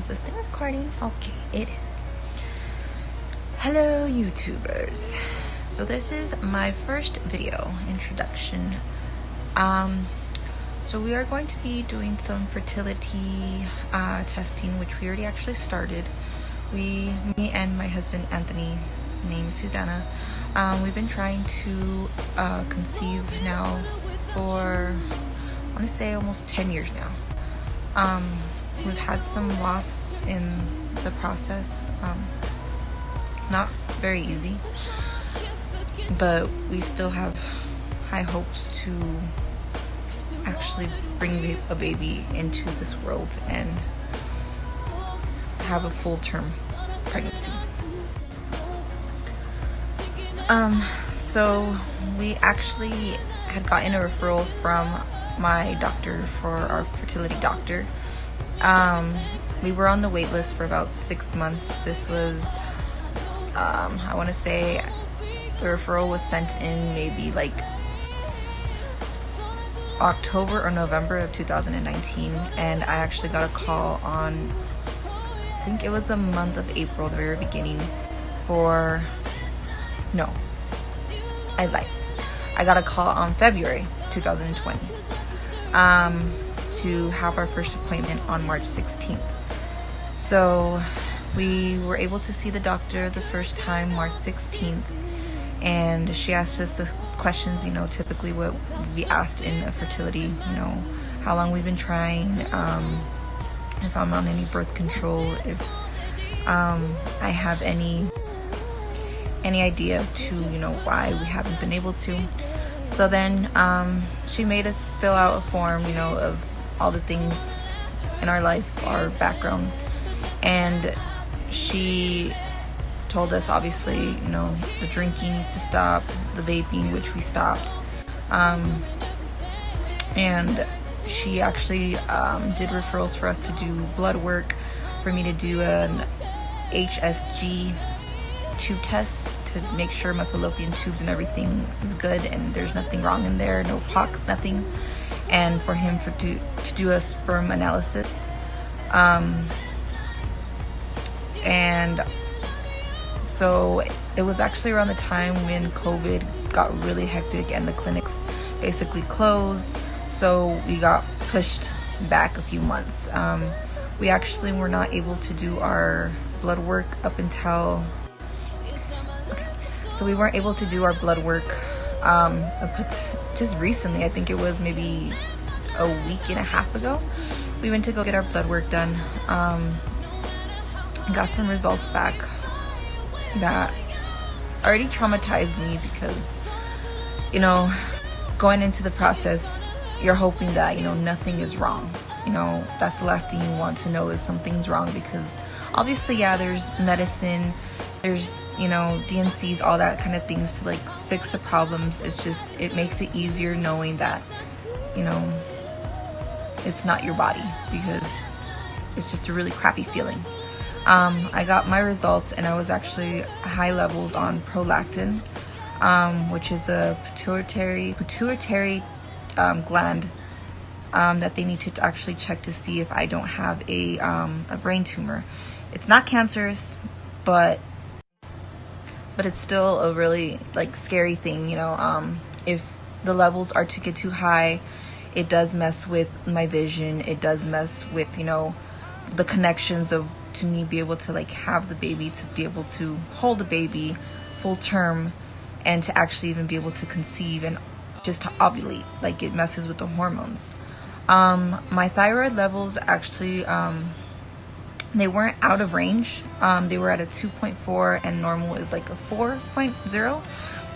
this thing recording? Okay, it is. Hello YouTubers. So this is my first video introduction. So we are going to be doing some fertility testing, which we already actually started. Me and my husband Anthony, named Susanna, we've been trying to conceive now for, I want to say, almost 10 years now. We've had some loss in the process, not very easy, but we still have high hopes to actually bring a baby into this world and have a full-term pregnancy. So we actually had gotten a referral from my doctor for our fertility doctor. We were on the wait list for about 6 months. This was, I want to say the referral was sent in maybe like October or November of 2019, and I actually got a call on, I think it was the month of April, the very beginning, I got a call on February 2020 to have our first appointment on March 16th. So we were able to see the doctor the first time March 16th, and she asked us the questions, typically what we asked in a fertility, how long we've been trying, if I'm on any birth control, if I have any idea as to why we haven't been able to. So then she made us fill out a form, of all the things in our life, our background, and she told us, obviously, the drinking needs to stop, the vaping, which we stopped, and she actually did referrals for us to do blood work, for me to do an HSG tube test to make sure my fallopian tubes and everything is good and there's nothing wrong in there, no pox, nothing, and for him to do a sperm analysis. And so it was actually around the time when COVID got really hectic and the clinics basically closed, so we got pushed back a few months. We actually were not able to do our blood work up until, so we weren't able to do our blood work just recently. I think it was maybe a week and a half ago. We went to go get our blood work done, got some results back that already traumatized me because, going into the process, you're hoping that, nothing is wrong. That's the last thing you want to know, is something's wrong, because obviously, yeah, there's medicine, there's, DNCs, all that kind of things to like fix the problems. It's just, it makes it easier knowing that, it's not your body, because it's just a really crappy feeling. I got my results and I was actually high levels on prolactin, which is a pituitary gland that they need to actually check to see if I don't have a brain tumor. It's not cancerous, but it's still a really scary thing, if the levels are to get too high, it does mess with my vision, it does mess with, the connections of, to me, be able to have the baby, to be able to hold the baby full term, and to actually even be able to conceive and just to ovulate. It messes with the hormones. My thyroid levels actually, they weren't out of range. They were at a 2.4 and normal is like a 4.0,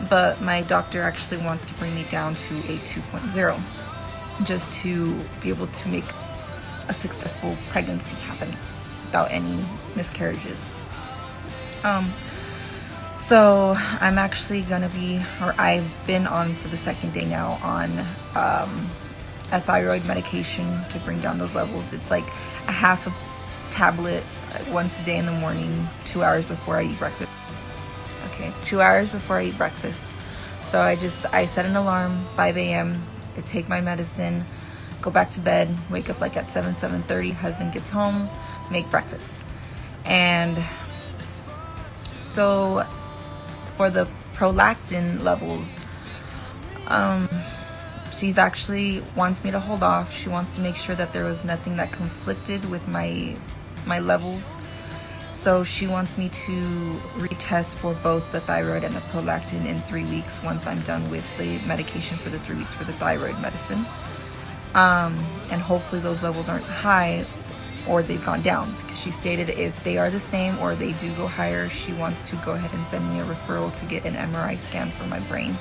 but my doctor actually wants to bring me down to a 2.0 just to be able to make a successful pregnancy happen without any miscarriages. So I'm actually gonna be, or I've been on for the second day now on a thyroid medication to bring down those levels. It's like a half a tablet once a day in the morning, 2 hours before I eat breakfast. Okay, 2 hours before I eat breakfast. So I set an alarm, 5 a.m. I take my medicine, go back to bed, wake up at 7:30. Husband gets home, make breakfast. And so for the prolactin levels, she's actually wants me to hold off. She wants to make sure that there was nothing that conflicted with my levels. So she wants me to retest for both the thyroid and the prolactin in 3 weeks once I'm done with the medication for the 3 weeks for the thyroid medicine. And hopefully those levels aren't high or they've gone down, because she stated if they are the same or they do go higher, she wants to go ahead and send me a referral to get an MRI scan for my brain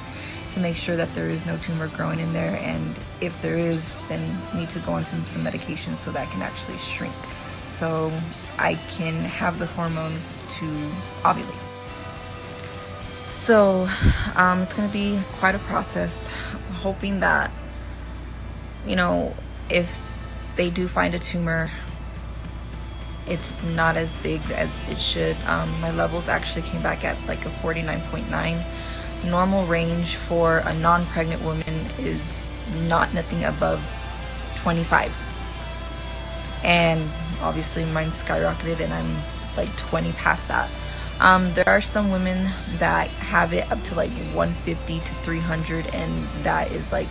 to make sure that there is no tumor growing in there, and if there is, then need to go on some medication so that can actually shrink, so I can have the hormones to ovulate. So it's going to be quite a process. I'm hoping that, you know, if they do find a tumor, it's not as big as it should. My levels actually came back at like a 49.9. Normal range for a non-pregnant woman is nothing above 25, and obviously mine skyrocketed and I'm like 20 past that. There are some women that have it up to like 150 to 300, and that is like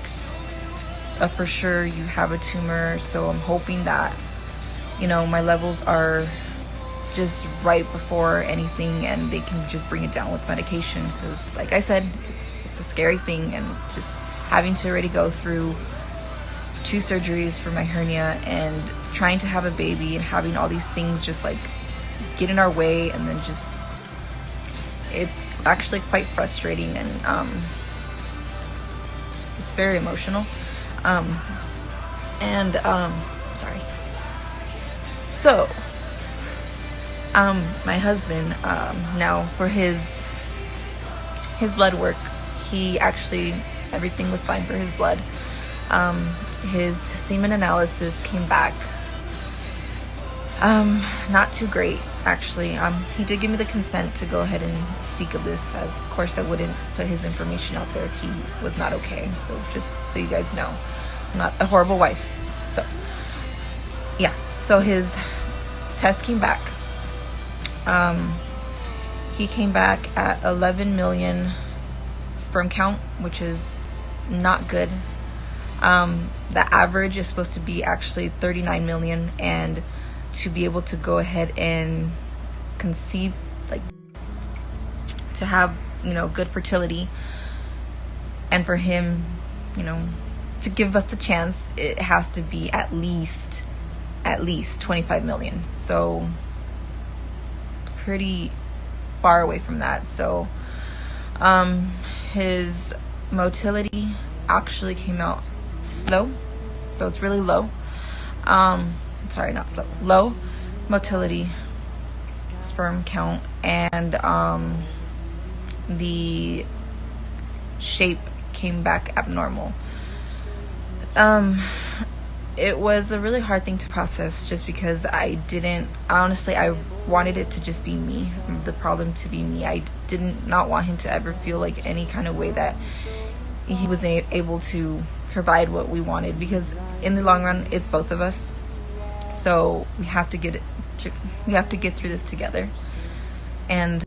a for sure you have a tumor. So I'm hoping that, you know, my levels are just right before anything and they can just bring it down with medication, because like I said, it's a scary thing, and just having to already go through 2 surgeries for my hernia and trying to have a baby and having all these things just like get in our way, and then just it's actually quite frustrating, and it's very emotional. Sorry. So my husband, now for his blood work, he actually, everything was fine for his blood. His semen analysis came back not too great, actually. He did give me the consent to go ahead and speak of this. Of course, I wouldn't put his information out there if he was not okay. So just so you guys know, I'm not a horrible wife. So yeah, so his test came back. He came back at 11 million sperm count, which is not good. The average is supposed to be actually 39 million, and to be able to go ahead and conceive, like to have, you know, good fertility, and for him, you know, to give us a chance, it has to be at least 25 million. So pretty far away from that. So his motility actually came out slow, so it's really low. Sorry, not slow, low motility sperm count, and the shape came back abnormal. It was a really hard thing to process, just because I wanted it to just be me, the problem to be me. I did not want him to ever feel like any kind of way that he was able to provide what we wanted, because in the long run, it's both of us. So we have to get through this together. And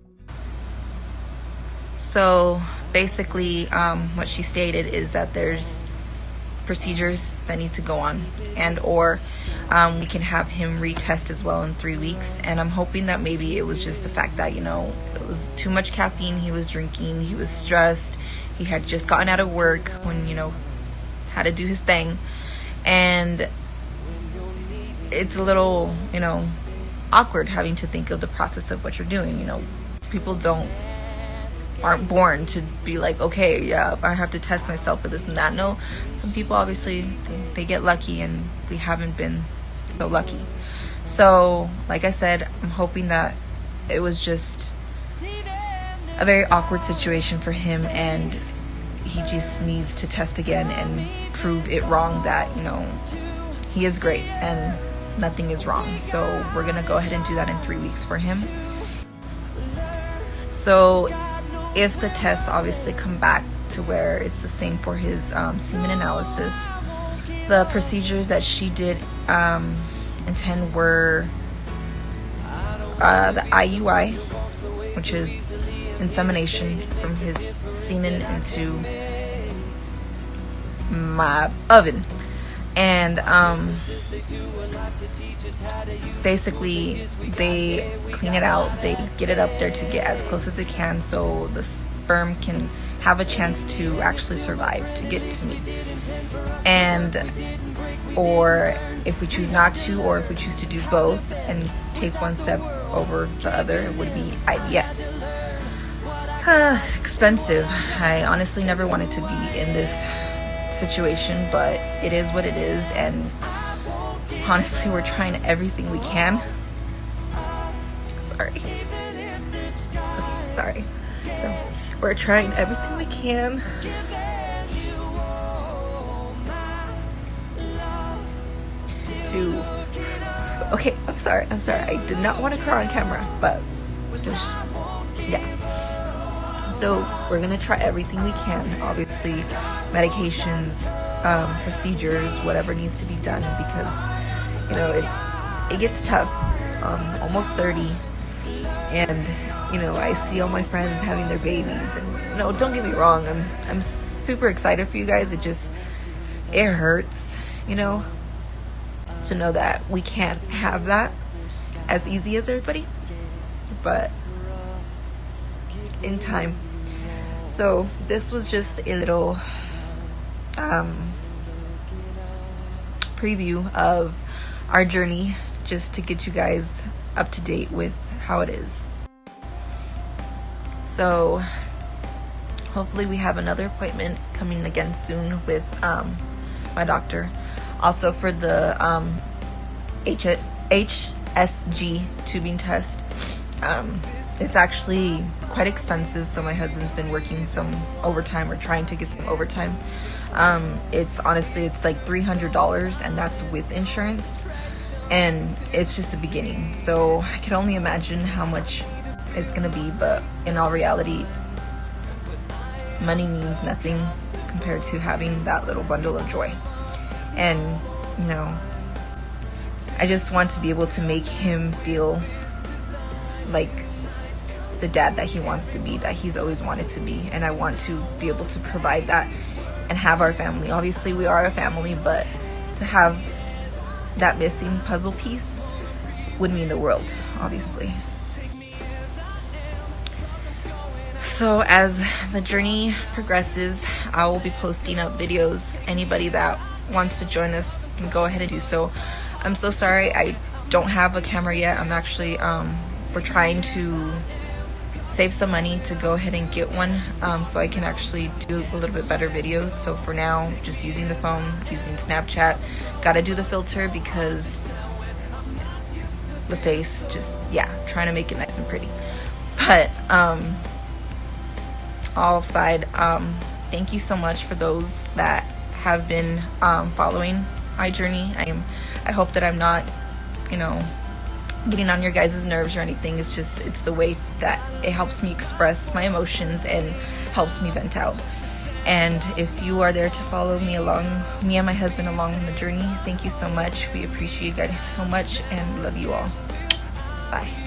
so basically, what she stated is that there's procedures that need to go on, and or we can have him retest as well in 3 weeks. And I'm hoping that maybe it was just the fact that, you know, it was too much caffeine he was drinking, he was stressed, he had just gotten out of work when, you know, had to do his thing, and it's a little, you know, awkward having to think of the process of what you're doing. You know, people aren't born to be like, okay, yeah, I have to test myself for this and that. No, some people obviously they get lucky, and we haven't been so lucky. So like I said, I'm hoping that it was just a very awkward situation for him, and he just needs to test again and prove it wrong that, you know, he is great and nothing is wrong. So we're gonna go ahead and do that in 3 weeks for him. So if the tests obviously come back to where it's the same for his semen analysis, the procedures that she did intend were the IUI, which is insemination from his semen into my oven. And basically they clean it out, they get it up there to get as close as it can so the sperm can have a chance to actually survive, to get to me. And or if we choose not to, or if we choose to do both and take one step over the other, it would be IVF. Expensive. I honestly never wanted to be in this situation, but it is what it is, and honestly we're trying everything we can. Sorry. Okay, sorry. So we're trying everything we can to, okay, I'm sorry, I did not want to cry on camera, but just, yeah. So we're gonna try everything we can, obviously medications, procedures, whatever needs to be done, because you know it gets tough. Almost 30, and you know I see all my friends having their babies, and no, don't get me wrong, I'm super excited for you guys. It hurts, you know, to know that we can't have that as easy as everybody, but in time. So this was just a little preview of our journey, just to get you guys up to date with how it is. So hopefully we have another appointment coming again soon with my doctor. Also for the HSG tubing test. It's actually quite expensive, so my husband's been working some overtime, or trying to get some overtime. It's like $300, and that's with insurance, and it's just the beginning, so I can only imagine how much it's gonna be. But in all reality, money means nothing compared to having that little bundle of joy. And you know, I just want to be able to make him feel like the dad that he wants to be, that he's always wanted to be, and I want to be able to provide that and have our family. Obviously we are a family, but to have that missing puzzle piece would mean the world, obviously. So as the journey progresses, I will be posting up videos. Anybody that wants to join us can go ahead and do so. I'm so sorry I don't have a camera yet. I'm actually we're trying to save some money to go ahead and get one, so I can actually do a little bit better videos. So for now, just using the phone, using Snapchat. Gotta do the filter because the face, just, yeah, trying to make it nice and pretty. But all aside, thank you so much for those that have been following my journey. I hope that I'm not, you know, getting on your guys' nerves or anything. It's just, it's the way that it helps me express my emotions and helps me vent out. And if you are there to follow me and my husband along on the journey, thank you so much. We appreciate you guys so much and love you all. Bye.